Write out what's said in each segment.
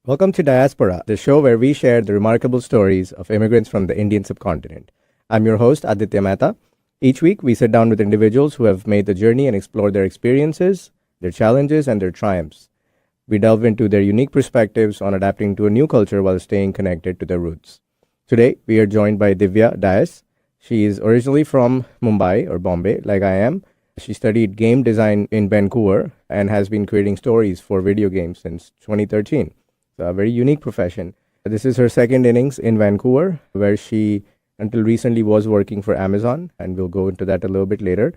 Welcome to Diaspora, the show where we share the remarkable stories of immigrants from the Indian subcontinent. I'm your host, Aditya. Each week, we sit down with individuals who have made the journey and explore their experiences, their challenges, and their triumphs. We delve into their unique perspectives on adapting to a new culture while staying connected to their roots. Today, we are joined by Divya Dias. She is originally from Mumbai or Bombay, like I am. She studied game design in Vancouver and has been creating stories for video games since 2013. It's a very unique profession. This is her second innings in Vancouver, where she, until recently, was working for Amazon, and we'll go into that a little bit later.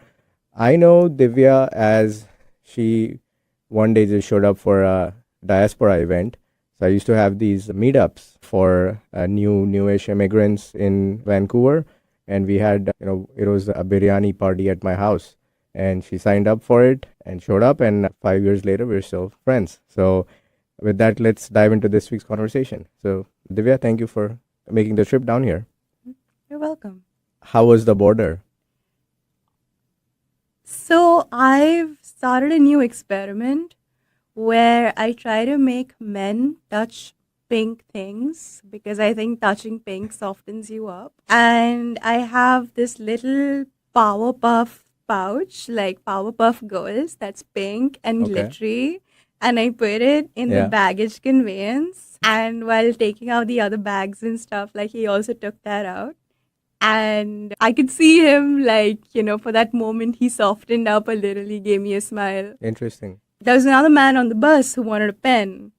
I know Divya as she one day just showed up for a Diasporaa event. So I used to have these meetups for newish immigrants in Vancouver, and we had, it was a biryani party at my house, and she signed up for it and showed up, and 5 years later, we're still friends. So with that, let's dive into this week's conversation. So, Divya, thank you for making the trip down here. You're welcome. How was the border? So I've started a new experiment where I try to make men touch pink things because I think touching pink softens you up. And I have this little Powerpuff pouch, like Powerpuff Girls, that's pink and Okay. glittery. And I put it in the baggage conveyance. And while taking out the other bags and stuff, like he also took that out. And I could see him, for that moment, he softened up a little. He gave me a smile. Interesting. There was another man on the bus who wanted a pen.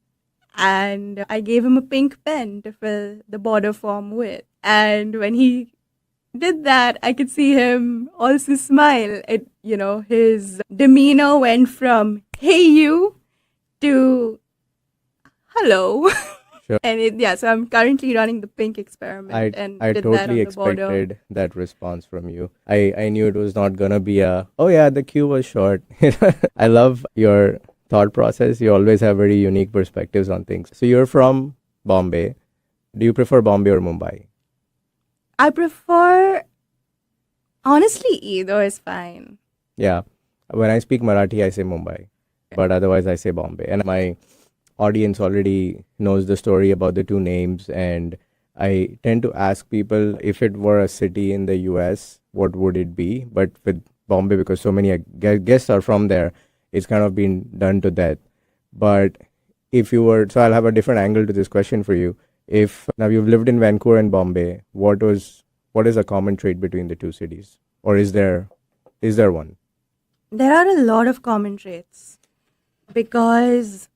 And I gave him a pink pen to fill the border form with. And when he did that, I could see him also smile. His demeanor went from, hey, you, to hello. Sure. And so I'm currently running the pink experiment. I did that totally on the border. expected that response from you. I knew it was not gonna be the queue was short. I love your thought process. You always have very unique perspectives on things. So you're from Bombay. Do you prefer Bombay or Mumbai? I prefer, honestly, either is fine. Yeah. When I speak Marathi, I say Mumbai, but otherwise I say Bombay. And my audience already knows the story about the two names, and I tend to ask people if it were a city in the US, what would it be? But with Bombay, because so many guests are from there, it's kind of been done to death. But if you were, so I'll have a different angle to this question for you. If now you've lived in Vancouver and Bombay, what is a common trait between the two cities? Or is there one? There are a lot of common traits because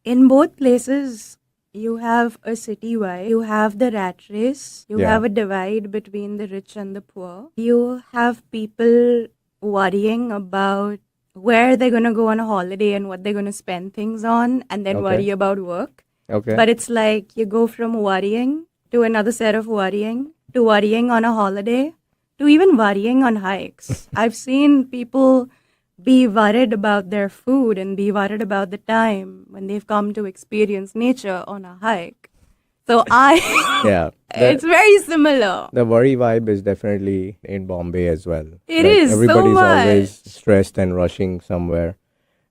in both places, you have a city vibe, you have the rat race, you have a divide between the rich and the poor. You have people worrying about where they're going to go on a holiday and what they're going to spend things on, and then worry about work. Okay. But it's like you go from worrying to another set of worrying, to worrying on a holiday, to even worrying on hikes. I've seen people be worried about their food and be worried about the time when they've come to experience nature on a hike. So it's very similar. The worry vibe is definitely in Bombay as well. It is everybody's so much. always stressed and rushing somewhere.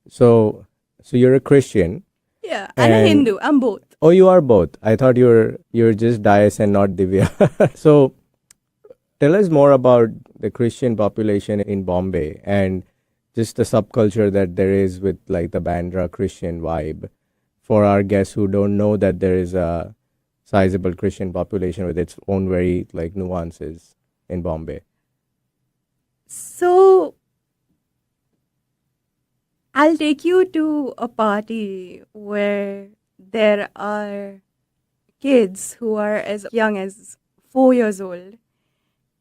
So you're a Christian. Yeah, and a Hindu. I'm both. Oh, you are both. I thought you're just Dias and not Divya. So tell us more about the Christian population in Bombay and just the subculture that there is with like the Bandra Christian vibe for our guests who don't know that there is a sizable Christian population with its own very like nuances in Bombay. So I'll take you to a party where there are kids who are as young as 4 years old,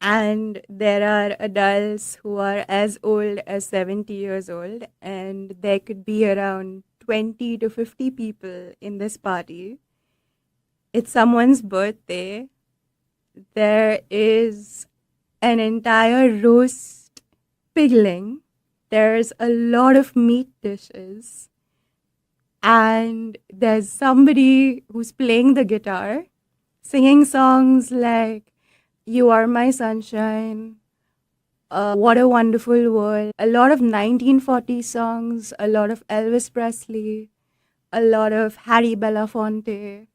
and there are adults who are as old as 70 years old, and there could be around 20 to 50 people in this party. It's someone's birthday. There is an entire roast pigling. There's a lot of meat dishes. And there's somebody who's playing the guitar, singing songs like You Are My Sunshine, What a Wonderful World, a lot of 1940 songs, a lot of Elvis Presley, a lot of Harry Belafonte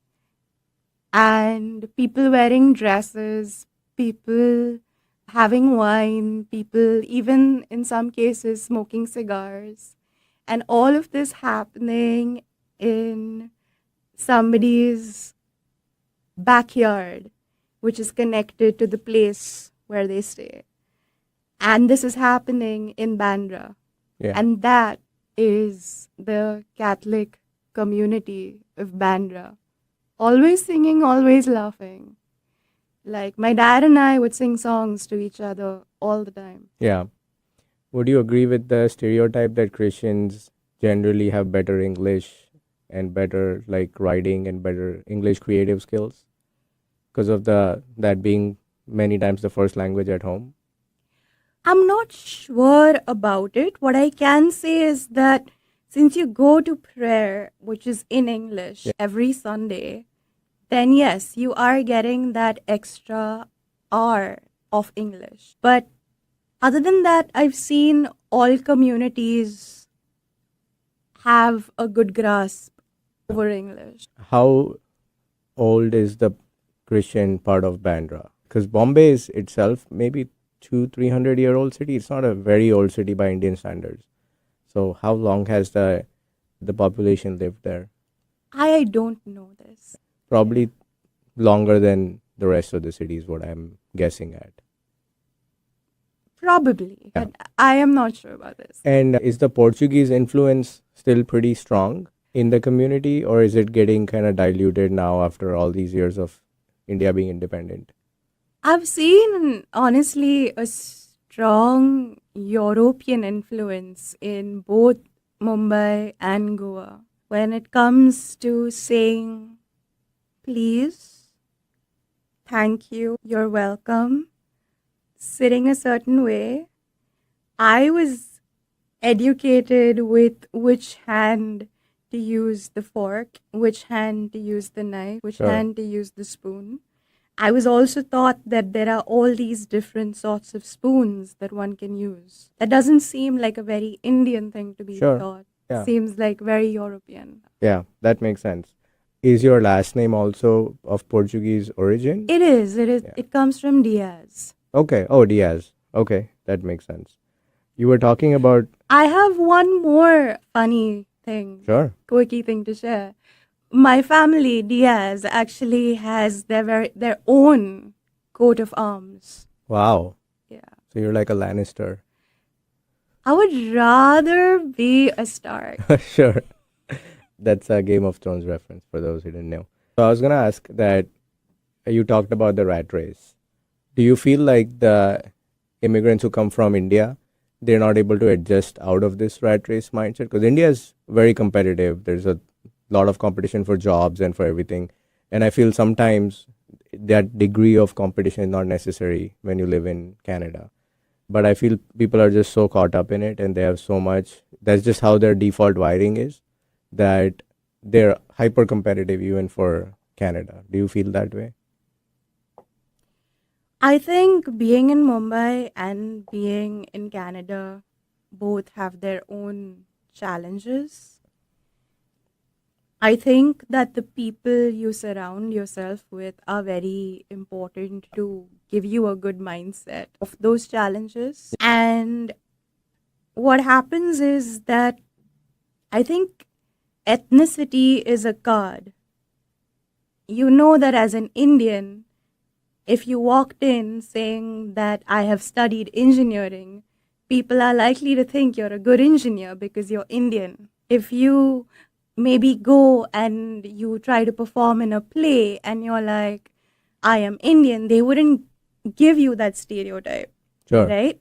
and people wearing dresses, people having wine, people even in some cases smoking cigars, and all of this happening in somebody's backyard, which is connected to the place where they stay. And this is happening in Bandra. Yeah. And that is the Catholic community of Bandra. Always singing, always laughing. Like my dad and I would sing songs to each other all the time. Yeah. Would you agree with the stereotype that Christians generally have better English and better like writing and better English creative skills because of that being many times the first language at home? I'm not sure about it. What I can say is that since you go to prayer, which is in English, every Sunday, then yes, you are getting that extra R of English. But other than that, I've seen all communities have a good grasp over English. How old is the Christian part of Bandra? Because Bombay is itself maybe 200-300-year-old city. It's not a very old city by Indian standards. So how long has the population lived there? I don't know this. Probably longer than the rest of the city is what I'm guessing at. Probably, Yeah. but I am not sure about this. And is the Portuguese influence still pretty strong in the community, or is it getting kind of diluted now after all these years of India being independent? I've seen, honestly, a strong European influence in both Mumbai and Goa when it comes to saying, please, thank you, you're welcome, sitting a certain way. I was educated with which hand to use the fork, which hand to use the knife, which Sure. hand to use the spoon. I was also taught that there are all these different sorts of spoons that one can use. That doesn't seem like a very Indian thing to be Sure. taught. Yeah. Seems like very European. Yeah, that makes sense. Is your last name also of Portuguese origin? It is. Yeah. It comes from Diaz. Okay. Oh, Diaz. Okay, that makes sense. You were talking about... I have one more funny thing, Sure. quirky thing to share. My family, Diaz, actually has their own coat of arms. Wow. Yeah. So you're like a Lannister. I would rather be a Stark. Sure. That's a Game of Thrones reference for those who didn't know. So I was going to ask that you talked about the rat race. Do you feel like the immigrants who come from India, they're not able to adjust out of this rat race mindset? Because India is very competitive. There's a lot of competition for jobs and for everything. And I feel sometimes that degree of competition is not necessary when you live in Canada. But I feel people are just so caught up in it and they have so much. That's just how their default wiring is, that they're hyper competitive even for Canada. Do you feel that way? I think being in Mumbai and being in Canada both have their own challenges. I think that the people you surround yourself with are very important to give you a good mindset of those challenges. And what happens is that I think ethnicity is a card. You know that as an Indian, if you walked in saying that I have studied engineering, people are likely to think you're a good engineer because you're Indian. If you maybe go and you try to perform in a play and you're like, I am Indian, they wouldn't give you that stereotype, Sure. right?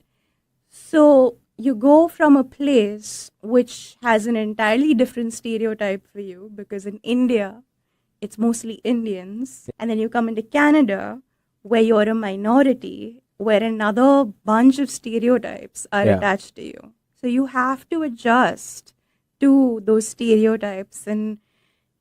So you go from a place which has an entirely different stereotype for you because in India, it's mostly Indians. And then you come into Canada where you're a minority, where another bunch of stereotypes are Yeah. attached to you. So you have to adjust to those stereotypes and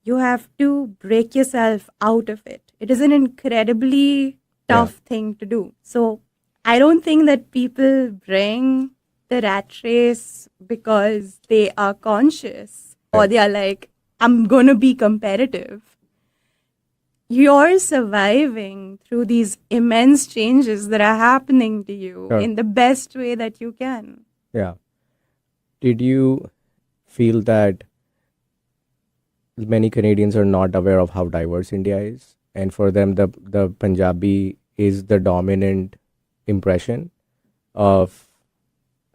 you have to break yourself out of it. It is an incredibly tough thing to do. So I don't think that people bring the rat race because they are conscious or they are like, I'm going to be competitive. You're surviving through these immense changes that are happening to you Sure. in the best way that you can. Yeah. Did you feel that many Canadians are not aware of how diverse India is? And for them, the Punjabi is the dominant impression of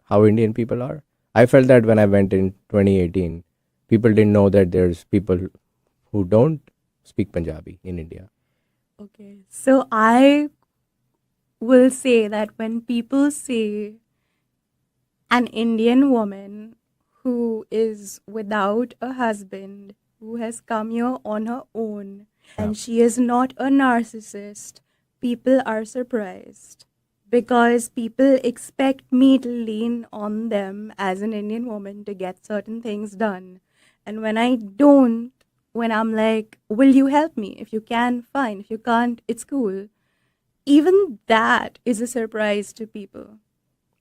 how Indian people are. I felt that when I went in 2018, people didn't know that there's people who don't speak Punjabi in India. Okay. So I will say that when people say an Indian woman who is without a husband, who has come here on her own, and she is not a narcissist, people are surprised. Because people expect me to lean on them as an Indian woman to get certain things done. And when I don't, when I'm like, will you help me? If you can, fine. If you can't, it's cool. Even that is a surprise to people.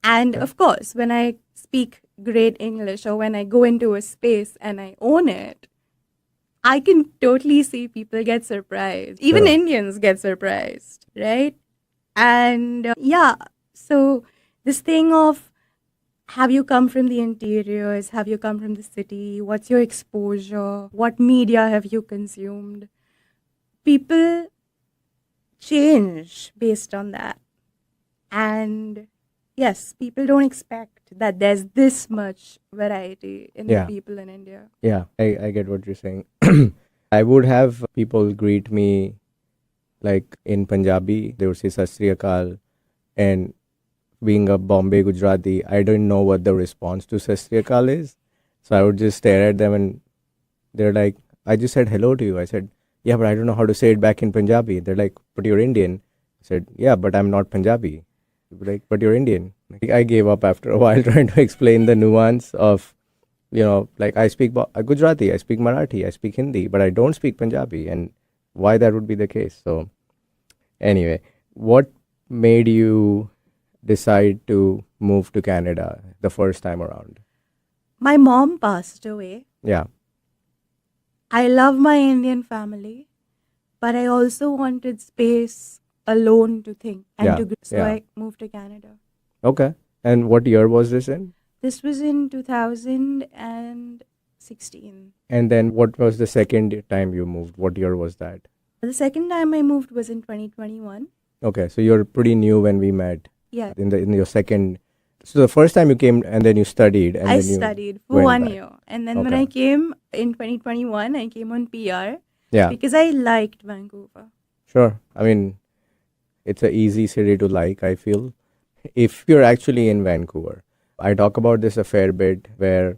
And of course, when I speak great English or when I go into a space and I own it, I can totally see people get surprised. Even Sure. Indians get surprised, right? And yeah, so this thing of have you come from the interiors? Have you come from the city? What's your exposure? What media have you consumed? People change based on that. And yes, people don't expect that there's this much variety in Yeah. the people in India. Yeah, I get what you're saying. I would have people greet me like in Punjabi, they would say Sat Sri Akal, and being a Bombay Gujarati, I didn't know what the response to Sat Sri Akal is. So I would just stare at them and they're like, I just said hello to you. I said, yeah, but I don't know how to say it back in Punjabi. They're like, but you're Indian. I said, yeah, but I'm not Punjabi. They'd be like, but you're Indian. Like, I gave up after a while trying to explain the nuance of, like I speak Gujarati, I speak Marathi, I speak Hindi, but I don't speak Punjabi, and why that would be the case. So anyway, what made you decide to move to Canada the first time around? My mom passed away. Yeah. I love my Indian family, but I also wanted space alone to think and Yeah, to grow. So yeah. I moved to Canada. Okay. And what year was this in? This was in 2016. And then what was the second time you moved? What year was that? The second time I moved was in 2021. Okay, so you're pretty new when we met. Yeah, In your second. So the first time you came and then you studied and I then you studied for went 1 back. year. And then when Okay. I came in 2021, I came on PR Yeah, because I liked Vancouver. sure. I mean, it's an easy city to like, I feel. If you're actually in Vancouver, I talk about this a fair bit where,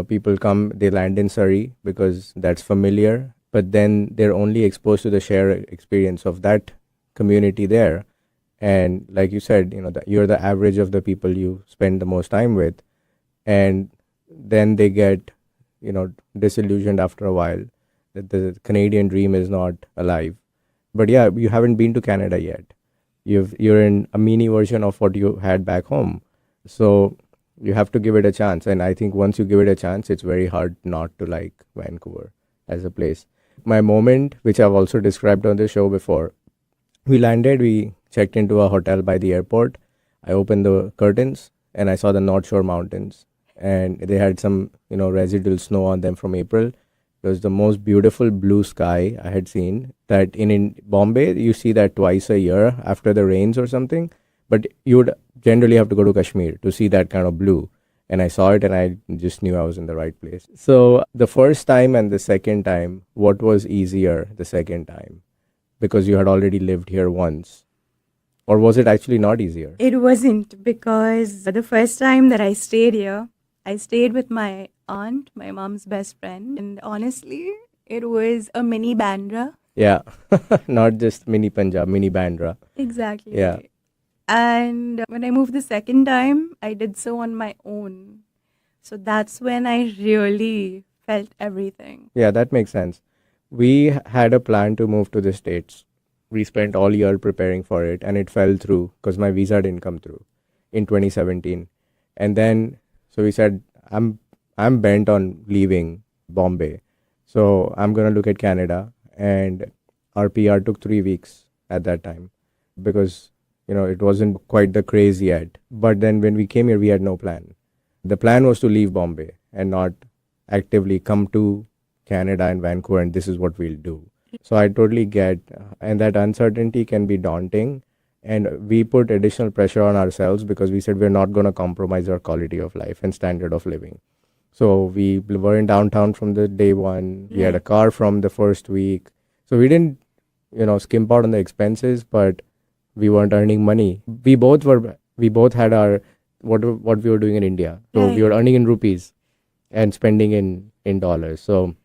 people come, they land in Surrey because that's familiar, but then they're only exposed to the shared experience of that community there. And like you said, you're the average of the people you spend the most time with. And then they get, disillusioned after a while that the Canadian dream is not alive. But yeah, you haven't been to Canada yet. You're in a mini version of what you had back home. So you have to give it a chance. And I think once you give it a chance, it's very hard not to like Vancouver as a place. My moment, which I've also described on the show before, we landed, we checked into a hotel by the airport. I opened the curtains and I saw the North Shore Mountains. And they had some, residual snow on them from April. It was the most beautiful blue sky I had seen. That in Bombay, you see that twice a year after the rains or something. But you would generally have to go to Kashmir to see that kind of blue. And I saw it and I just knew I was in the right place. So the first time and the second time, what was easier the second time? Because you had already lived here once. Or was it actually not easier? It wasn't, because the first time that I stayed here, I stayed with my aunt, my mom's best friend. And honestly, it was a mini Bandra. Yeah. Not just mini Punjab, mini Bandra. Exactly. Yeah. And when I moved the second time, I did so on my own. So that's when I really felt everything. Yeah, that makes sense. We had a plan to move to the States. We spent all year preparing for it and it fell through because my visa didn't come through in 2017. And then, so we said, I'm bent on leaving Bombay. So I'm going to look at Canada. And our PR took 3 weeks at that time because, it wasn't quite the craze yet. But then when we came here, we had no plan. The plan was to leave Bombay and not actively come to Canada and Vancouver, and this is what we'll do. So I totally get, and that uncertainty can be daunting. And we put additional pressure on ourselves because we said we're not going to compromise our quality of life and standard of living. So we were in downtown from the day one. We had a car from the first week. So we didn't, skimp out on the expenses, but we weren't earning money. We both had our, what we were doing in India. So we were earning in rupees and spending in dollars. So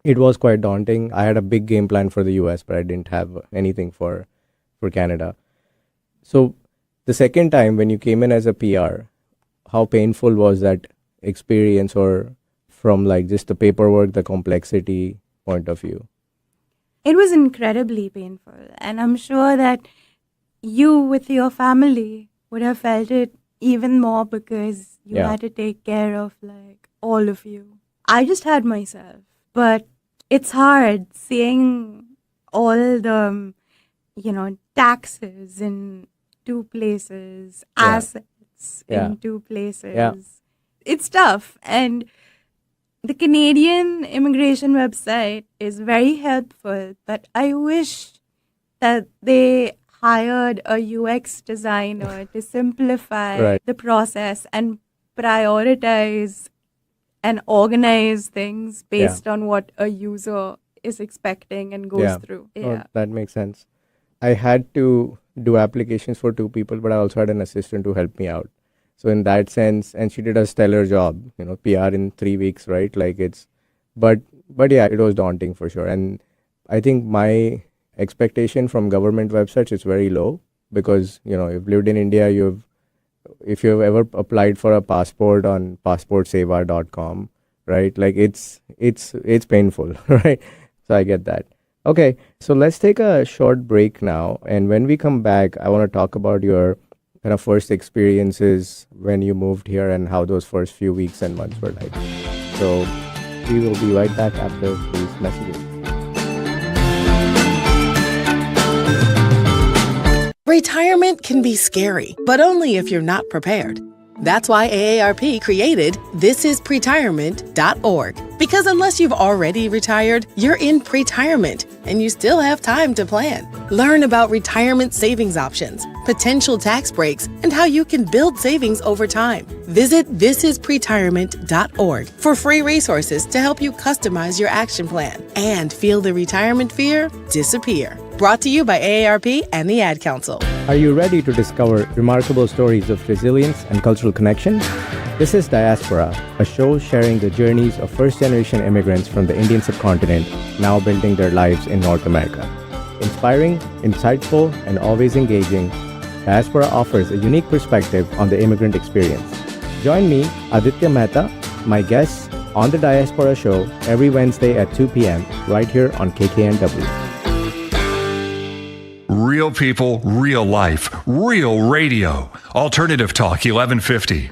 it was quite daunting. I had a big game plan for the US, but I didn't have anything for Canada. So the second time when you came in as a PR, how painful was that experience, or from like just the paperwork, the complexity point of view? It was incredibly painful. And I'm sure that you with your family would have felt it even more because you had to take care of like all of you. I just had myself. But it's hard seeing all the, taxes in two places, assets in two places. Yeah. It's tough. And the Canadian immigration website is very helpful, but I wish that they hired a UX designer to simplify the process and prioritize and organize things based on what a user is expecting and goes through. Oh, that makes sense. I had to do applications for two people, but I also had an assistant to help me out. So in that sense, and she did a stellar job, PR in 3 weeks, right? But yeah, it was daunting for sure. And I think my expectation from government websites is very low because, you've lived in India, if you've ever applied for a passport on passportseva.com, right? Like it's painful, right? So I get that. Okay, so let's take a short break now. And when we come back, I want to talk about your kind of first experiences when you moved here and how those first few weeks and months were like. So we will be right back after these messages. Retirement can be scary, but only if you're not prepared. That's why AARP created thisispretirement.org. Because unless you've already retired, you're in pretirement and you still have time to plan. Learn about retirement savings options, potential tax breaks, and how you can build savings over time. Visit thisispretirement.org for free resources to help you customize your action plan and feel the retirement fear disappear. Brought to you by AARP and the Ad Council. Are you ready to discover remarkable stories of resilience and cultural connection? This is Diasporaa, a show sharing the journeys of first-generation immigrants from the Indian subcontinent now building their lives in North America. Inspiring, insightful, and always engaging, Diasporaa offers a unique perspective on the immigrant experience. Join me, Aditya Mehta, my guests, on the Diasporaa show every Wednesday at 2 p.m. right here on KKNW. Real people, real life, real radio. Alternative Talk 1150.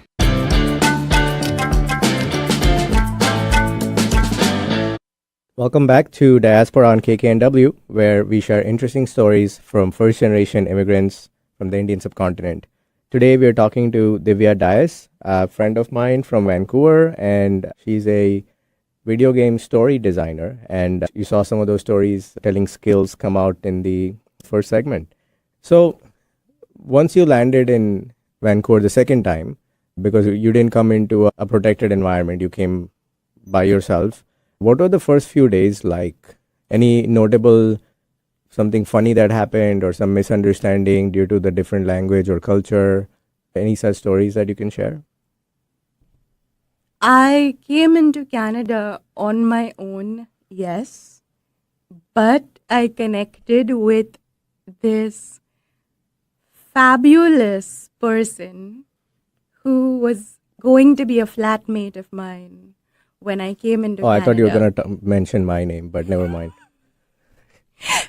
Welcome back to Diaspora on KKNW, where we share interesting stories from first-generation immigrants from the Indian subcontinent. Today we are talking to Divya Dias, a friend of mine from Vancouver, and she's a video game story designer. And you saw some of those stories telling skills come out in the first segment. So once you landed in Vancouver the second time, because you didn't come into a protected environment, you came by yourself. What were the first few days like? Any notable, something funny that happened or some misunderstanding due to the different language or culture? Any such stories that you can share? I came into Canada on my own, yes, but I connected with this fabulous person who was going to be a flatmate of mine when I came into Canada. I thought you were going to mention my name, but never mind.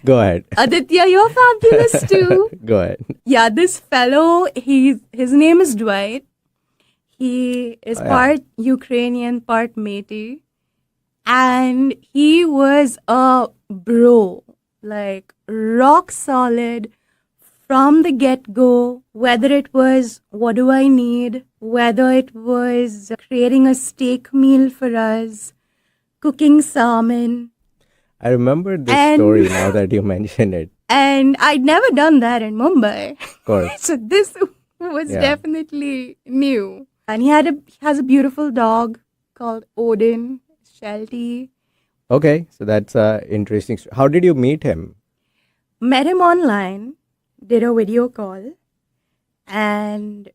Go ahead. Aditya, you're fabulous too. Go ahead. Yeah, this fellow, his name is Dwight. He is part Ukrainian, part Métis. And he was a bro, like rock solid from the get go, whether it was what do I need, whether it was creating a steak meal for us, cooking salmon. I remember this And- story now that you mention it. And I'd never done that in Mumbai. Of course. So this was Yeah. definitely new. And he has a beautiful dog called Odin, Sheltie. Okay, so that's interesting. How did you meet him? Met him online, did a video call, and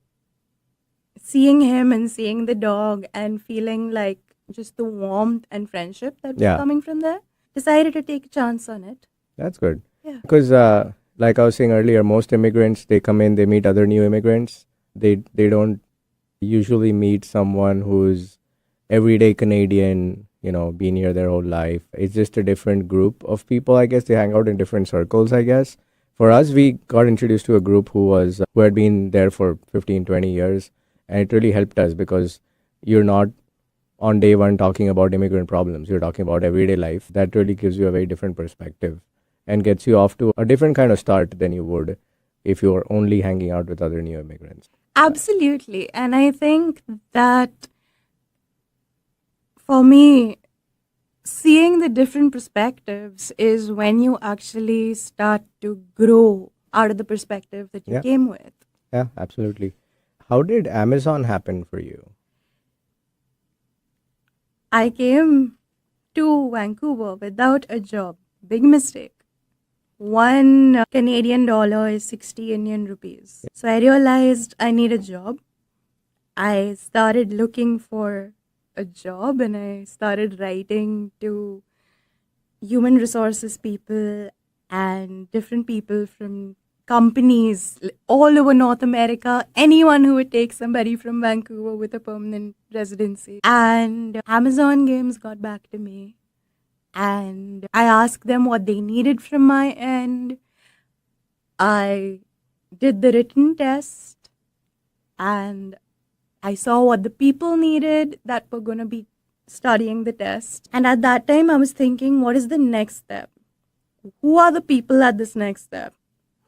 seeing him and seeing the dog and feeling like just the warmth and friendship that was Yeah. coming from there, decided to take a chance on it. That's good. Yeah. Because, like I was saying earlier, most immigrants, they come in, they meet other new immigrants. They don't usually meet someone who's everyday Canadian, been here their whole life. It's just a different group of people, I guess. They hang out in different circles, I guess. For us, we got introduced to a group who had been there for 15, 20 years. And it really helped us because you're not on day one talking about immigrant problems. You're talking about everyday life. That really gives you a very different perspective and gets you off to a different kind of start than you would if you were only hanging out with other new immigrants. Absolutely. And I think that for me, seeing the different perspectives is when you actually start to grow out of the perspective that you Yeah. came with. Yeah, absolutely. How did Amazon happen for you? I came to Vancouver without a job. Big mistake. One Canadian dollar is 60 Indian rupees. So I realized I need a job. I started looking for a job and I started writing to human resources people and different people from companies all over North America, anyone who would take somebody from Vancouver with a permanent residency. And Amazon Games got back to me. And I asked them what they needed from my end. I did the written test and I saw what the people needed that were going to be studying the test. And at that time, I was thinking, what is the next step? Who are the people at this next step?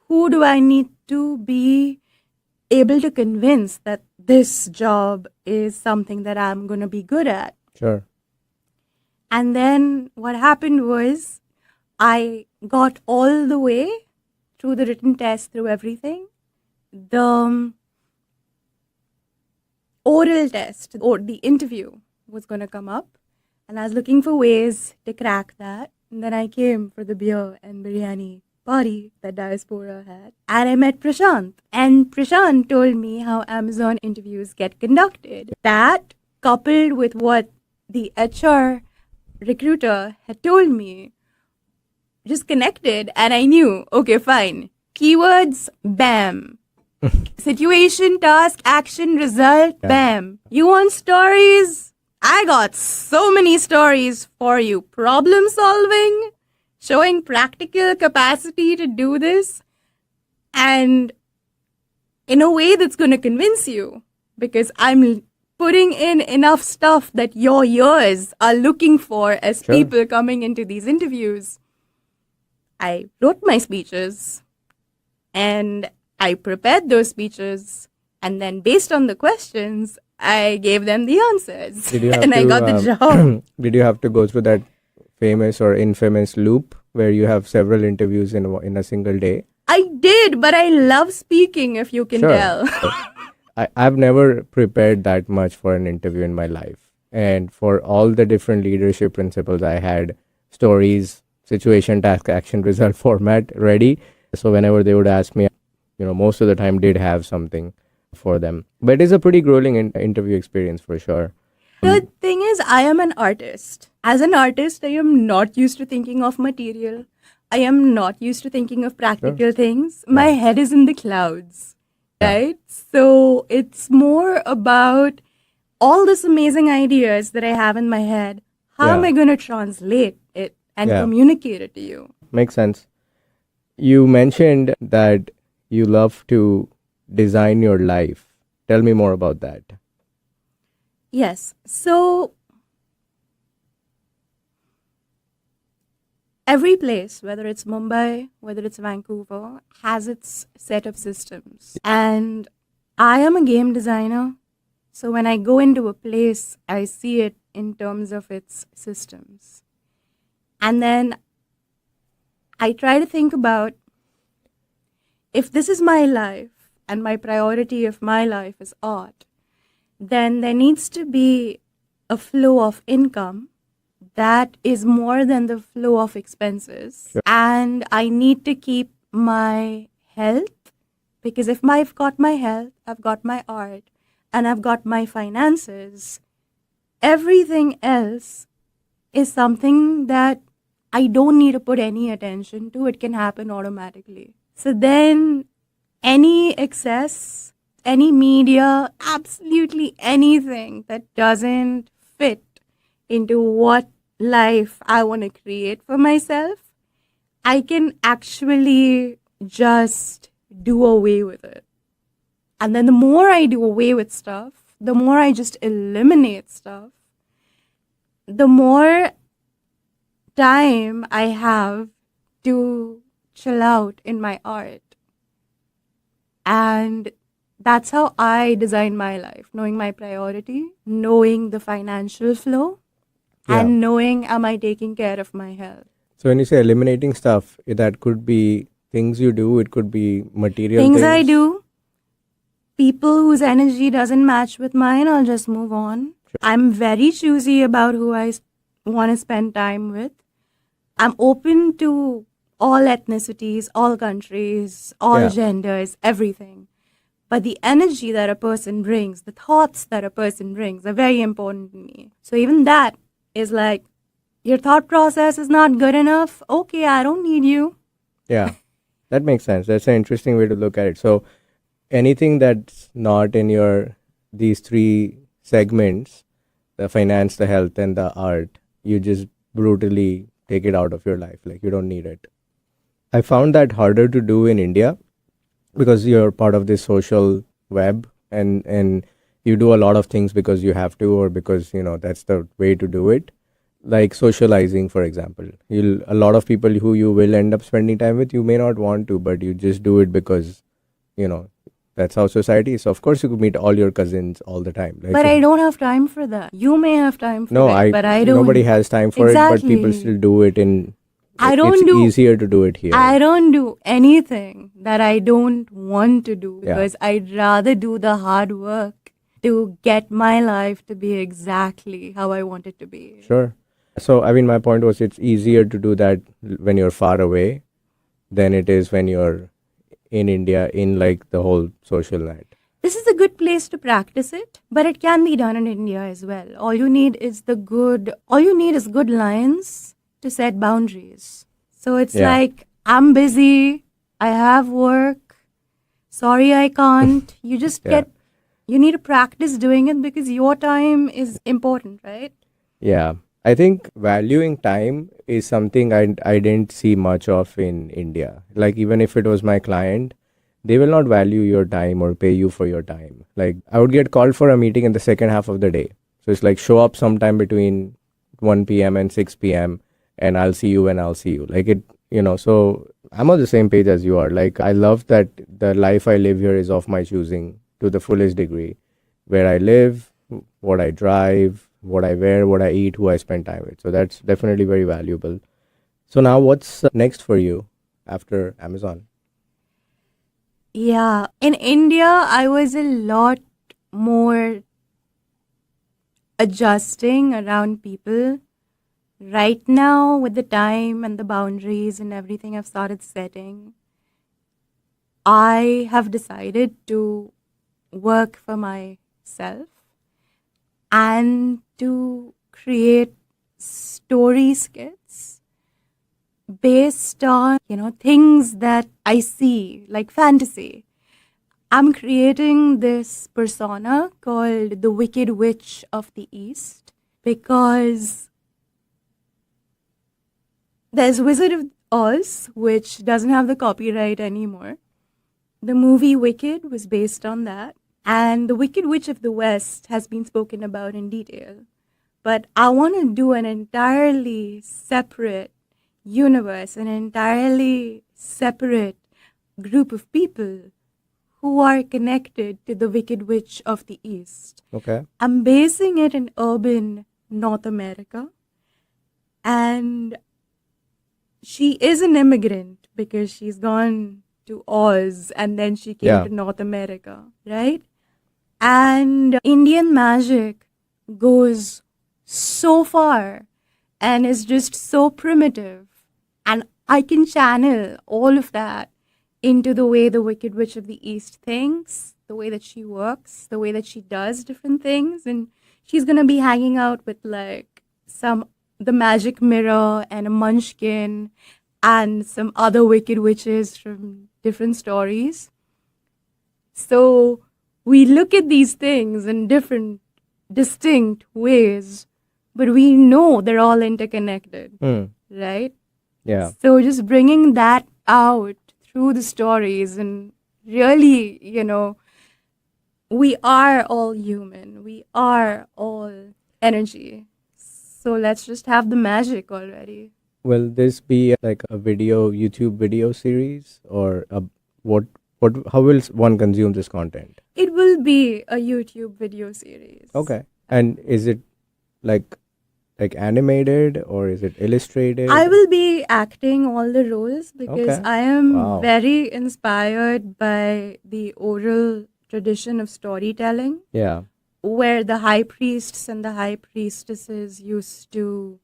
Who do I need to be able to convince that this job is something that I'm going to be good at? Sure. And then what happened was I got all the way through the written test, through everything. The oral test or the interview was going to come up. And I was looking for ways to crack that. And then I came for the beer and biryani party that Diaspora had. And I met Prashant. And Prashant told me how Amazon interviews get conducted. That, coupled with what the HR recruiter had told me, just connected. And I knew, okay, fine. Keywords, bam. Situation, task, action, result, Yeah. bam. You want stories? I got so many stories for you. Problem solving, showing practical capacity to do this, and in a way that's going to convince you because I'm putting in enough stuff that your ears are looking for as Sure. people coming into these interviews. I wrote my speeches and I prepared those speeches, and then based on the questions, I gave them the answers. Did you have and to, I got the job. Did you have to go through that famous or infamous loop where you have several interviews in a single day? I did, but I love speaking, if you can Sure. tell. I've never prepared that much for an interview in my life. And for all the different leadership principles, I had stories, situation, task, action, result format ready. So whenever they would ask me, most of the time did have something for them. But it's a pretty grueling interview experience for sure. The thing is, I am an artist. As an artist, I am not used to thinking of material. I am not used to thinking of practical things. My head is in the clouds, right? So it's more about all this amazing ideas that I have in my head. How am Yeah. I going to translate it and Yeah. communicate it to you? Makes sense. You mentioned that you love to design your life. Tell me more about that. Yes. So every place, whether it's Mumbai, whether it's Vancouver, has its set of systems. And I am a game designer. So when I go into a place, I see it in terms of its systems. And then I try to think about, if this is my life and my priority of my life is art, then there needs to be a flow of income that is more than the flow of expenses. Sure. And I need to keep my health, because if I've got my health, I've got my art, and I've got my finances, everything else is something that I don't need to put any attention to. It can happen automatically. So then any excess, any media, absolutely anything that doesn't fit into what life I want to create for myself, I can actually just do away with it. And then the more I do away with stuff, the more I just eliminate stuff, the more time I have to chill out in my art. And that's how I design my life, knowing my priority, knowing the financial flow, Yeah. and knowing, am I taking care of my health? So when you say eliminating stuff, that could be things you do, it could be material Things I do, people whose energy doesn't match with mine, I'll just move on. Sure. I'm very choosy about who I want to spend time with. I'm open to all ethnicities, all countries, all Yeah. genders, everything. But the energy that a person brings, the thoughts that a person brings are very important to me. So even that is like, your thought process is not good enough. Okay, I don't need you. Yeah, that makes sense. That's an interesting way to look at it. So anything that's not in these three segments, the finance, the health, and the art, you just brutally take it out of your life. Like, you don't need it. I found that harder to do in India because you're part of this social web, and you do a lot of things because you have to, or because, that's the way to do it. Like socializing, for example. A lot of people who you will end up spending time with, you may not want to, but you just do it because, that's how society is. So of course you could meet all your cousins all the time. Like, But I don't have time for that. You may have time for no, it, but I don't. nobody has time for it, but people Exactly. still do it It's easier to do it here. I don't do anything that I don't want to do, Yeah. because I'd rather do the hard work to get my life to be exactly how I want it to be. Sure. So, my point was, it's easier to do that when you're far away than it is when you're in India, in like the whole social net. This is a good place to practice it, but it can be done in India as well. All you need is good lines to set boundaries. So it's Yeah. like, I'm busy, I have work, sorry I can't. You just Yeah. you need to practice doing it, because your time is important, right? Yeah. I think valuing time is something I didn't see much of in India. Like, even if it was my client, they will not value your time or pay you for your time. Like, I would get called for a meeting in the second half of the day. So it's like, show up sometime between 1 p.m. and 6 p.m. and I'll see you when I'll see you. Like, so I'm on the same page as you are. Like, I love that the life I live here is of my choosing to the fullest degree. Where I live, what I drive, what I wear, what I eat, who I spend time with. So that's definitely very valuable. So now what's next for you after Amazon? Yeah. In India, I was a lot more adjusting around people. Right now, with the time and the boundaries and everything I've started setting, I have decided to work for myself and to create story skits based on, things that I see, like fantasy. I'm creating this persona called the Wicked Witch of the East, because there's Wizard of Oz, which doesn't have the copyright anymore. The movie Wicked was based on that. And the Wicked Witch of the West has been spoken about in detail. But I want to do an entirely separate universe, an entirely separate group of people who are connected to the Wicked Witch of the East. Okay. I'm basing it in urban North America, and she is an immigrant because she's gone to Oz and then she came Yeah. to North America, right? And Indian magic goes so far and is just so primitive. And I can channel all of that into the way the Wicked Witch of the East thinks, the way that she works, the way that she does different things. And she's going to be hanging out with like the magic mirror and a munchkin and some other wicked witches from different stories. So we look at these things in different, distinct ways, but we know they're all interconnected, right? Yeah. So just bringing that out through the stories and really, we are all human. We are all energy. So let's just have the magic already. Will this be like a YouTube video series, or how will one consume this content? It will be a YouTube video series. Okay. And is it like animated, or is it illustrated? I will be acting all the roles because Okay. I am Wow. very inspired by the oral tradition of storytelling, Yeah. where the high priests and the high priestesses used to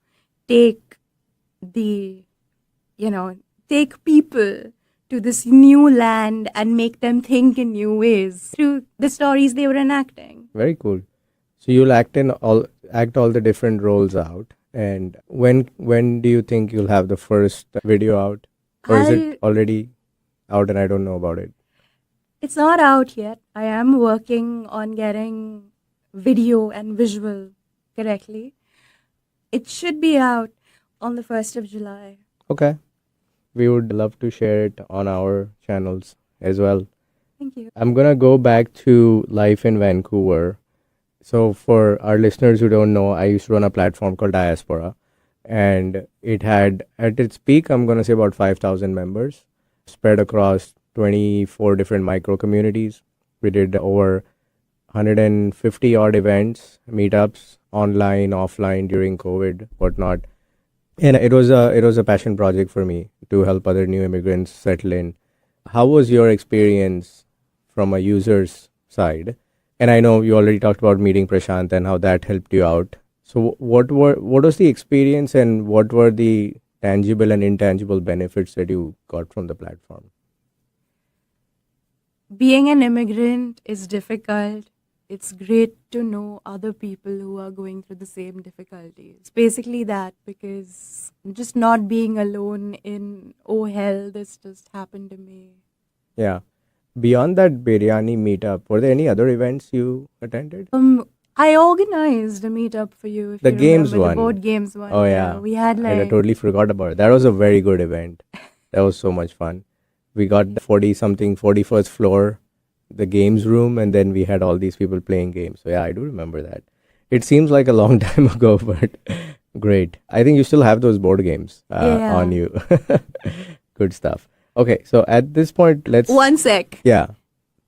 take people to this new land and make them think in new ways through the stories they were enacting. Very cool. So you'll act all the different roles out. And when do you think you'll have the first video out? Or is it already out and I don't know about it? It's not out yet. I am working on getting video and visual correctly. It should be out on the 1st of July. Okay. We would love to share it on our channels as well. Thank you. I'm going to go back to life in Vancouver. So for our listeners who don't know, I used to run a platform called Diasporaa, and it had, at its peak, I'm going to say about 5,000 members spread across 24 different micro communities. We did over 150 odd events, meetups, online, offline during COVID, whatnot. And it was a passion project for me to help other new immigrants settle in. How was your experience from a user's side? And I know you already talked about meeting Prashant and how that helped you out. So what was the experience, and what were the tangible and intangible benefits that you got from the platform? Being an immigrant is difficult. It's great to know other people who are going through the same difficulties. Basically that, because just not being alone in, oh hell, this just happened to me. Yeah. Beyond that biryani meetup, were there any other events you attended? I organized a meetup for you. If The you games remember, one. The board games one. Oh, yeah. We had I like... totally forgot about it. That was a very good event. That was so much fun. We got the 41st floor, the games room, and then we had all these people playing games. So yeah, I do remember that. It seems like a long time ago, but great. I think you still have those board games on you. Good stuff. Okay, so at this point, let's... One sec. Yeah.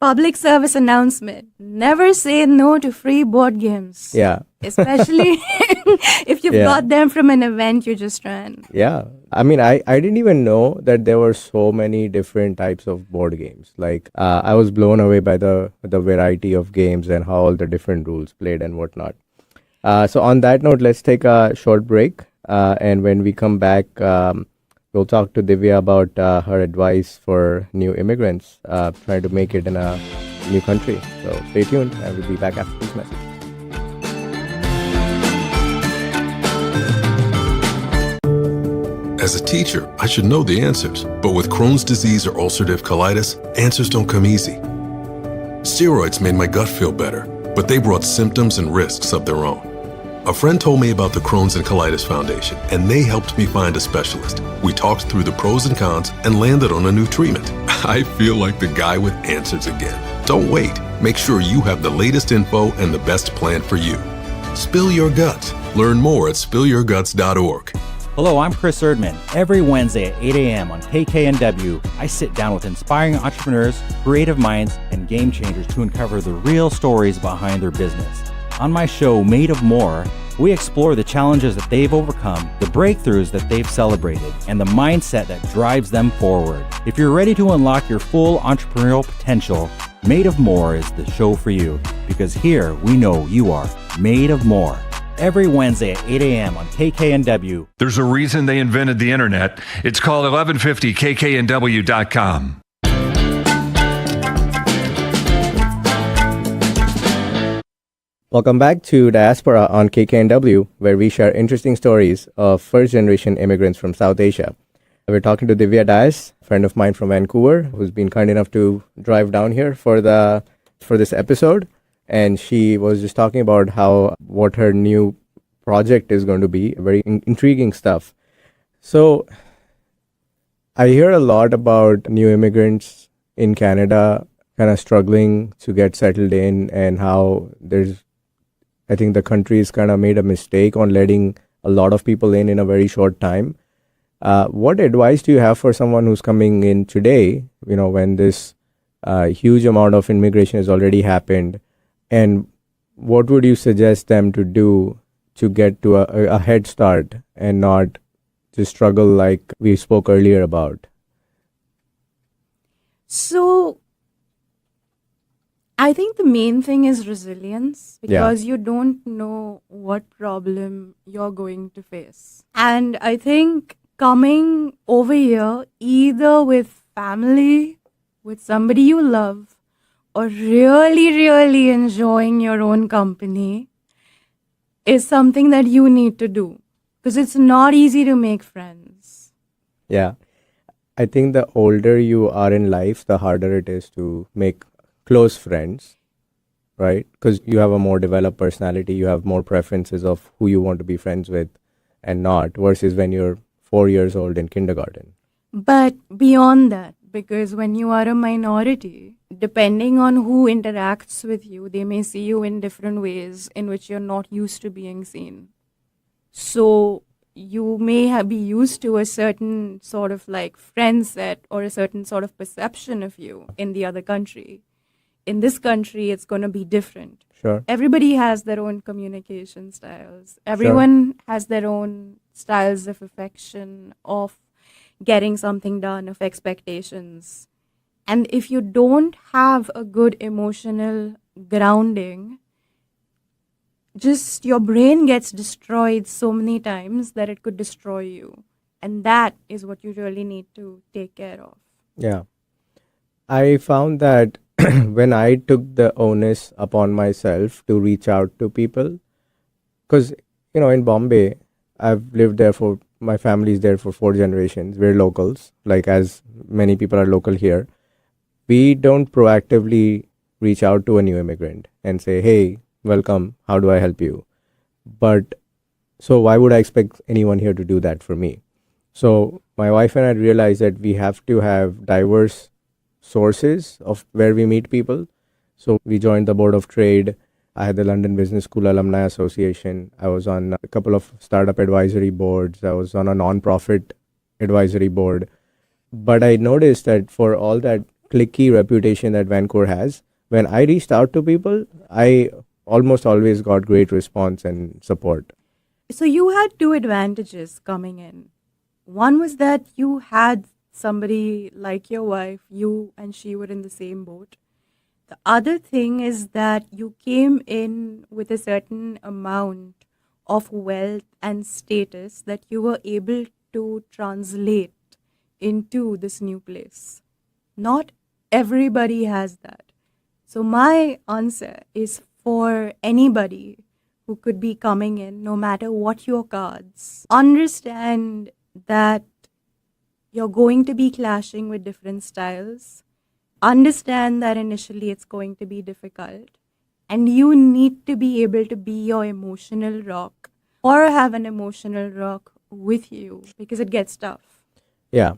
Public service announcement. Never say no to free board games. Yeah. Especially if you've got them from an event you just ran. Yeah. I mean, I didn't even know that there were so many different types of board games. Like, I was blown away by the variety of games and how all the different rules played and whatnot. So on that note, let's take a short break. And when we come back, we'll talk to Divya about her advice for new immigrants trying to make it in a new country. So stay tuned, and we'll be back after this message. As a teacher, I should know the answers, but with Crohn's disease or ulcerative colitis, answers don't come easy. Steroids made my gut feel better, but they brought symptoms and risks of their own. A friend told me about the Crohn's and Colitis Foundation, and they helped me find a specialist. We talked through the pros and cons and landed on a new treatment. I feel like the guy with answers again. Don't wait. Make sure you have the latest info and the best plan for you. Spill your guts. Learn more at spillyourguts.org. Hello, I'm Chris Erdman. Every Wednesday at 8 a.m. on KKNW, I sit down with inspiring entrepreneurs, creative minds, and game changers to uncover the real stories behind their business. On my show, Made of More, we explore the challenges that they've overcome, the breakthroughs that they've celebrated, and the mindset that drives them forward. If you're ready to unlock your full entrepreneurial potential, Made of More is the show for you, because here we know you are made of more. Every Wednesday at 8 a.m. on KKNW. There's a reason they invented the internet. It's called 1150kknw.com. Welcome back to Diaspora on KKNW, where we share interesting stories of first-generation immigrants from South Asia. We're talking to Divya, a friend of mine from Vancouver, who's been kind enough to drive down here for this episode. And she was just talking about what her new project is going to be, very intriguing stuff. So I hear a lot about new immigrants in Canada kind of struggling to get settled in, and how I think the country's kind of made a mistake on letting a lot of people in a very short time. What advice do you have for someone who's coming in today, when this huge amount of immigration has already happened? And what would you suggest them to do to get to a head start and not to struggle like we spoke earlier about? So I think the main thing is resilience, because you don't know what problem you're going to face. And I think coming over here, either with family, with somebody you love, or really, really enjoying your own company, is something that you need to do, because it's not easy to make friends. Yeah. I think the older you are in life, the harder it is to make close friends, right? Because you have a more developed personality, you have more preferences of who you want to be friends with and not, versus when you're 4 years old in kindergarten. But beyond that, because when you are a minority, depending on who interacts with you, they may see you in different ways in which you're not used to being seen. So you may be used to a certain sort of like friend set or a certain sort of perception of you in the other country. In this country, it's going to be different. Sure. Everybody has their own communication styles. Everyone has their own styles of affection, of getting something done, of expectations. And if you don't have a good emotional grounding, just your brain gets destroyed so many times that it could destroy you. And that is what you really need to take care of. Yeah. I found that when I took the onus upon myself to reach out to people, because, in Bombay, I've lived there my family's there for 4 generations. We're locals, like as many people are local here. We don't proactively reach out to a new immigrant and say, hey, welcome, how do I help you? But so why would I expect anyone here to do that for me? So my wife and I realized that we have to have diverse sources of where we meet people. So we joined the Board of Trade. I had the London Business School Alumni Association. I was on a couple of startup advisory boards. I was on a non-profit advisory board. But I noticed that for all that cliquey reputation that Vancouver has, when I reached out to people, I almost always got great response and support. So you had 2 advantages coming in. One was that you had somebody like your wife, you and she were in the same boat. The other thing is that you came in with a certain amount of wealth and status that you were able to translate into this new place. Not everybody has that. So my answer is for anybody who could be coming in, no matter what your cards, understand that you're going to be clashing with different styles. Understand that initially it's going to be difficult, and you need to be able to be your emotional rock or have an emotional rock with you, because it gets tough. Yeah.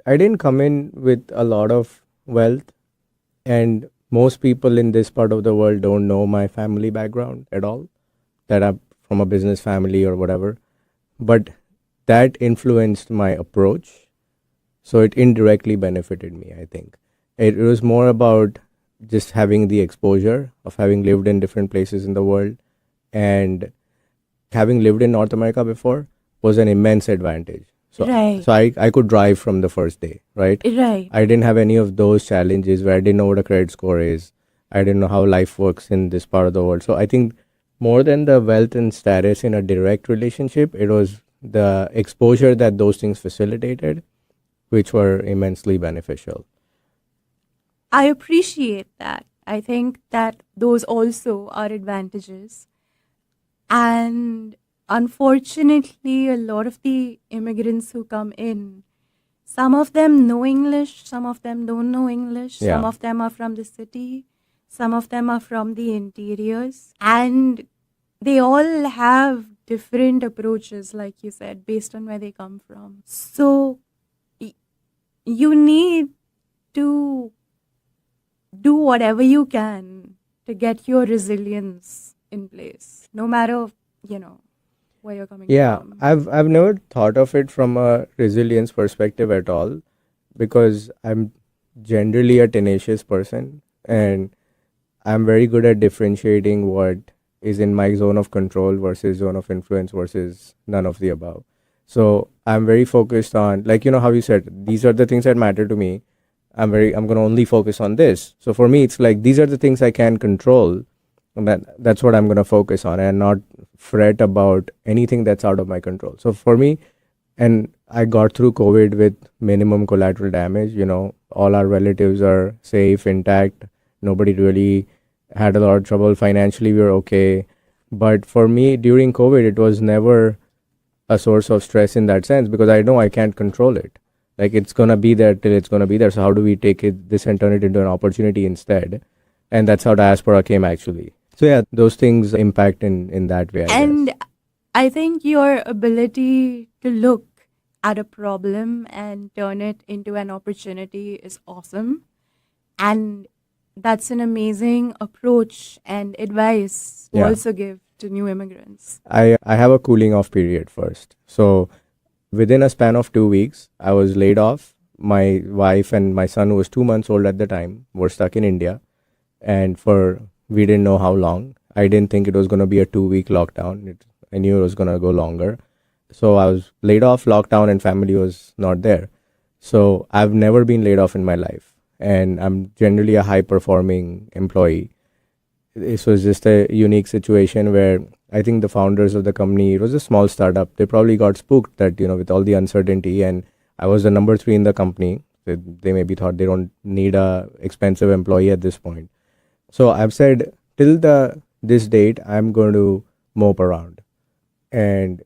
I didn't come in with a lot of wealth, and most people in this part of the world don't know my family background at all, that I'm from a business family or whatever. But that influenced my approach. So it indirectly benefited me, I think. It was more about just having the exposure of having lived in different places in the world, and having lived in North America before was an immense advantage. So, Right. so I could drive from the first day, right? Right. I didn't have any of those challenges where I didn't know what a credit score is. I didn't know how life works in this part of the world. So I think more than the wealth and status in a direct relationship, it was the exposure that those things facilitated, which were immensely beneficial. I appreciate that. I think that those also are advantages. And unfortunately, a lot of the immigrants who come in, some of them know English, some of them don't know English, Yeah. some of them are from the city, some of them are from the interiors, and they all have different approaches, like you said, based on where they come from. So you need to do whatever you can to get your resilience in place, no matter, where you're coming Yeah, from. I've never thought of it from a resilience perspective at all, because I'm generally a tenacious person, and I'm very good at differentiating what is in my zone of control versus zone of influence versus none of the above. So I'm very focused on, like, how you said, these are the things that matter to me. I'm going to only focus on this. So for me, it's like, these are the things I can control, and that's what I'm going to focus on, and not fret about anything that's out of my control. So for me, and I got through COVID with minimum collateral damage. All our relatives are safe, intact. Nobody really had a lot of trouble financially. We were okay. But for me, during COVID, it was never a source of stress in that sense, because I know I can't control it. Like, it's going to be there till it's going to be there. So how do we take this and turn it into an opportunity instead? And that's how Diaspora came, actually. So yeah, those things impact in that way, I And guess. I think your ability to look at a problem and turn it into an opportunity is awesome. And that's an amazing approach and advice to Yeah. also give to new immigrants. I have a cooling off period first. So within a span of 2 weeks, I was laid off. My wife and my son, who was 2 months old at the time, were stuck in India. And we didn't know how long. I didn't think it was going to be a 2-week lockdown. I knew it was going to go longer. So I was laid off, lockdown, and family was not there. So I've never been laid off in my life. And I'm generally a high performing employee. This was just a unique situation where I think the founders of the company, it was a small startup. They probably got spooked that, with all the uncertainty, and I was the number 3 in the company. They maybe thought they don't need a expensive employee at this point. So I've said, till this date, I'm going to mope around. And,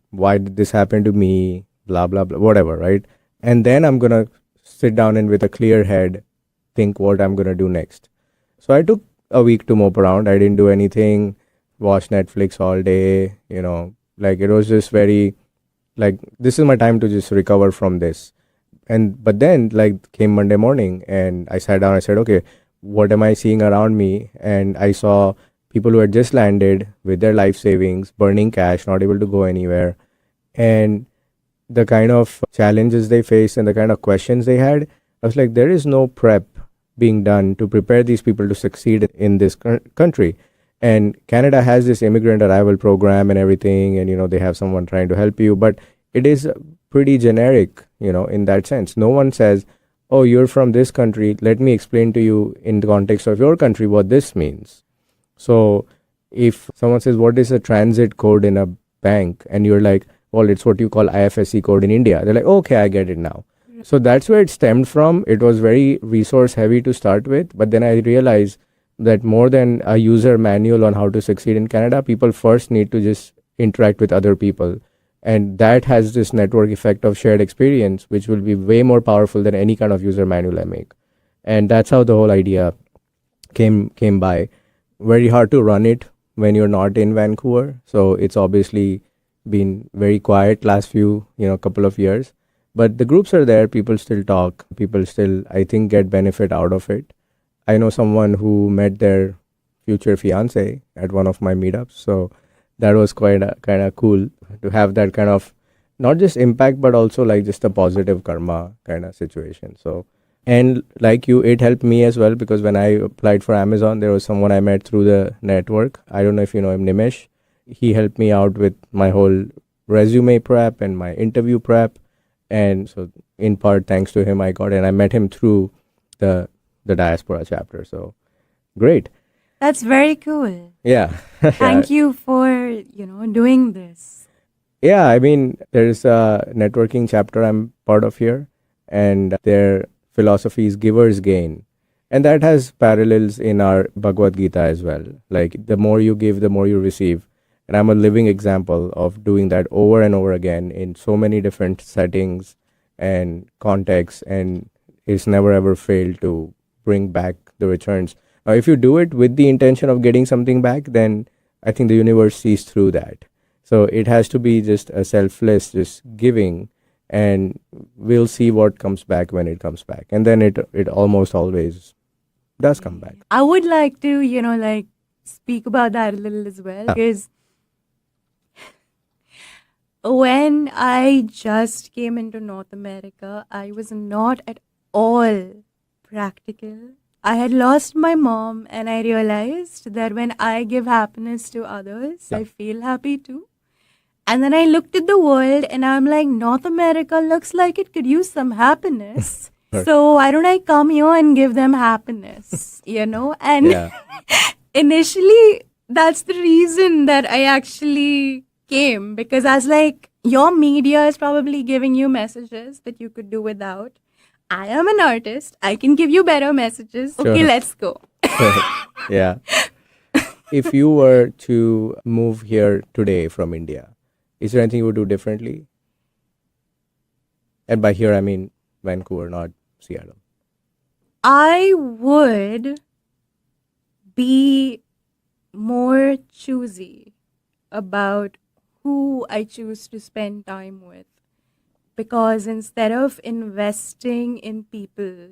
why did this happen to me? Blah, blah, blah, whatever, right? And then I'm going to sit down and with a clear head, think what I'm going to do next. So I took a week to mope around. I didn't do anything, watch Netflix all day, like, it was just very, like, this is my time to just recover from this. But then, like, came Monday morning and I sat down, I said, okay, what am I seeing around me? And I saw people who had just landed with their life savings, burning cash, not able to go anywhere. And the kind of challenges they faced and the kind of questions they had, I was like, there is no prep being done to prepare these people to succeed in this country. And Canada has this immigrant arrival program and everything, and they have someone trying to help you, but it is pretty generic, in that sense. No one says, oh, you're from this country, let me explain to you in the context of your country what this means. So if someone says, what is a transit code in a bank? And you're like, well, it's what you call IFSC code in India. They're like, okay, I get it now. So that's where it stemmed from. It was very resource heavy to start with. But then I realized that more than a user manual on how to succeed in Canada, people first need to just interact with other people. And that has this network effect of shared experience, which will be way more powerful than any kind of user manual I make. And that's how the whole idea came by. Very hard to run it when you're not in Vancouver. So it's obviously been very quiet last few, couple of years. But the groups are there. People still talk. People still, I think, get benefit out of it. I know someone who met their future fiance at one of my meetups. So that was quite kind of cool to have that kind of not just impact, but also like just a positive karma kind of situation. So, and like you, it helped me as well, because when I applied for Amazon, there was someone I met through the network. I don't know if you know him, Nimish. He helped me out with my whole resume prep and my interview prep. And so in part, thanks to him, I got it. And I met him through the Diaspora chapter. So great. That's very cool. Yeah. Thank you for, doing this. Yeah, I mean, there's a networking chapter I'm part of here, and their philosophy is givers gain. And that has parallels in our Bhagavad Gita as well. Like, the more you give, the more you receive. And I'm a living example of doing that over and over again in so many different settings and contexts, and it's never ever failed to bring back the returns. Now, if you do it with the intention of getting something back, then I think the universe sees through that. So it has to be just a selfless, just giving, and we'll see what comes back when it comes back. And then it almost always does come back. I would like to, speak about that a little as well, because when I just came into North America, I was not at all practical. I had lost my mom, and I realized that when I give happiness to others, I feel happy too. And then I looked at the world and I'm like, North America looks like it could use some happiness. So why don't I come here and give them happiness, And initially, that's the reason that I actually came, because I was like, your media is probably giving you messages that you could do without. I am an artist. I can give you better messages. Okay, let's go. Yeah. If you were to move here today from India, is there anything you would do differently? And by here, I mean Vancouver, not Seattle. I would be more choosy about who I choose to spend time with. Because instead of investing in people,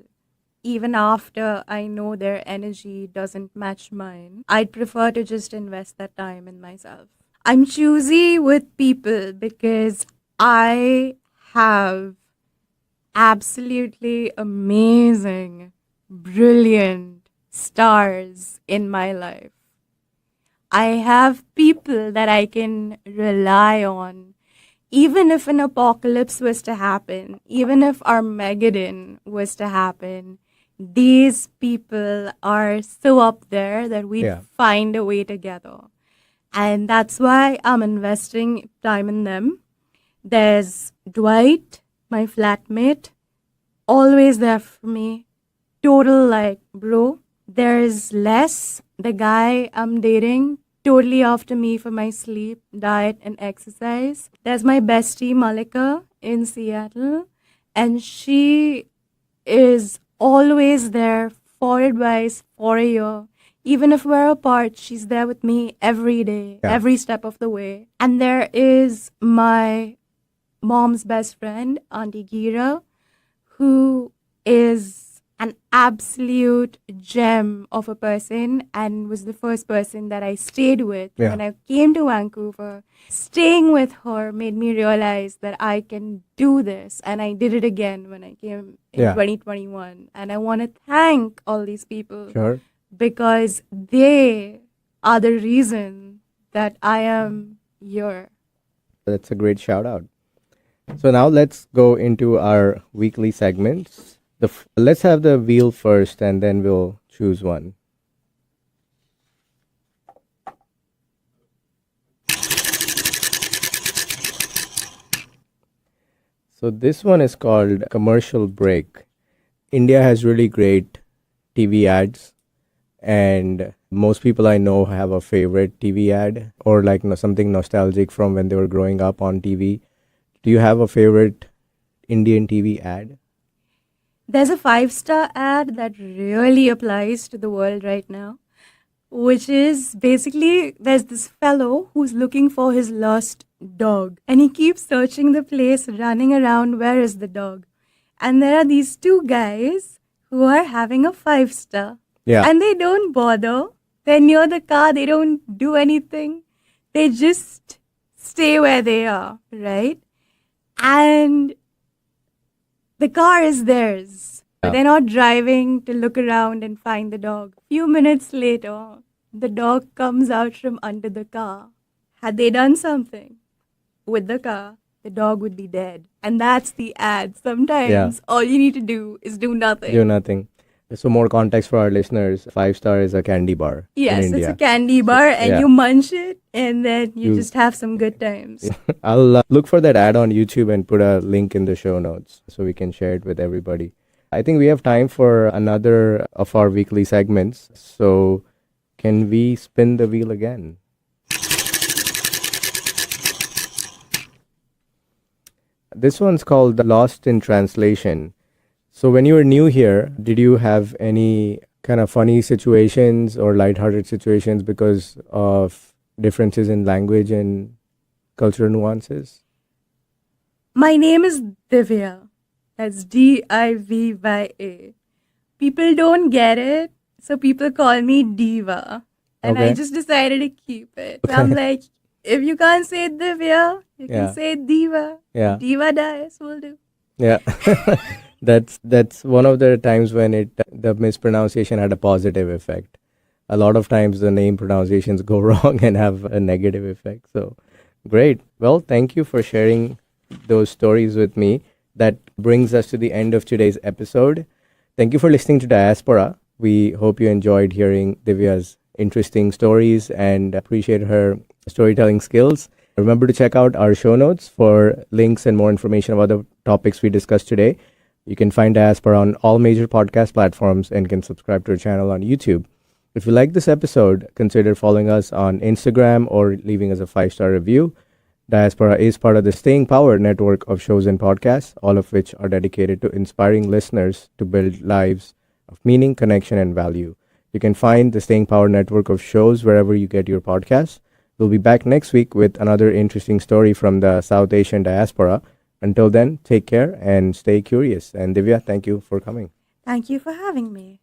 even after I know their energy doesn't match mine, I'd prefer to just invest that time in myself. I'm choosy with people because I have absolutely amazing, brilliant stars in my life. I have people that I can rely on. Even if an apocalypse was to happen, even if Armageddon was to happen, these people are so up there that we find a way together. And that's why I'm investing time in them. There's Dwight, my flatmate, always there for me. Total bro. There's Les, the guy I'm dating, totally after me for my sleep, diet, and exercise. There's my bestie, Malika, in Seattle. And she is always there for advice, for a year. Even if we're apart, she's there with me every day, every step of the way. And there is my mom's best friend, Auntie Gira, who is an absolute gem of a person and was the first person that I stayed with when I came to Vancouver. Staying with her made me realize that I can do this. And I did it again when I came in 2021. And I want to thank all these people. Because they are the reason that I am here. That's a great shout out. So now let's go into our weekly segments. Let's have the wheel first, and then we'll choose one. So this one is called Commercial Break. India has really great TV ads. And most people I know have a favorite TV ad or something nostalgic from when they were growing up on TV. Do you have a favorite Indian TV ad? There's a 5-star ad that really applies to the world right now, which is basically there's this fellow who's looking for his lost dog. And he keeps searching the place, running around, where is the dog? And there are these two guys who are having a 5-star. And they don't bother. They're near the car. They don't do anything. They just stay where they are, right? And the car is theirs. But they're not driving to look around and find the dog. Few minutes later, the dog comes out from under the car. Had they done something with the car, the dog would be dead. And that's the ad. Sometimes all you need to do is do nothing. Do nothing. So more context for our listeners. 5-star is a candy bar in Yes, India. it's a candy bar and Yeah. you munch it and then you just have some good times. I'll look for that ad on YouTube and put a link in the show notes so we can share it with everybody. I think we have time for another of our weekly segments. So can we spin the wheel again? This one's called The Lost in Translation. So when you were new here, did you have any kind of funny situations or lighthearted situations because of differences in language and cultural nuances? My name is Divya. That's Divya. People don't get it, so people call me Diva. And I Okay. just decided to keep it. So I'm like, if you can't say Divya, you Yeah. can say Diva. Yeah. Diva dies will do. Yeah. That's one of the times when the mispronunciation had a positive effect. A lot of times the name pronunciations go wrong and have a negative effect. So great. Well, thank you for sharing those stories with me. That brings us to the end of today's episode. Thank you for listening to Diaspora. We hope you enjoyed hearing Divya's interesting stories and appreciate her storytelling skills. Remember to check out our show notes for links and more information about the topics we discussed today. You can find Diaspora on all major podcast platforms and can subscribe to our channel on YouTube. If you like this episode, consider following us on Instagram or leaving us a 5-star review. Diaspora is part of the Staying Power network of shows and podcasts, all of which are dedicated to inspiring listeners to build lives of meaning, connection, and value. You can find the Staying Power network of shows wherever you get your podcasts. We'll be back next week with another interesting story from the South Asian diaspora. Until then, take care and stay curious. And Divya, thank you for coming. Thank you for having me.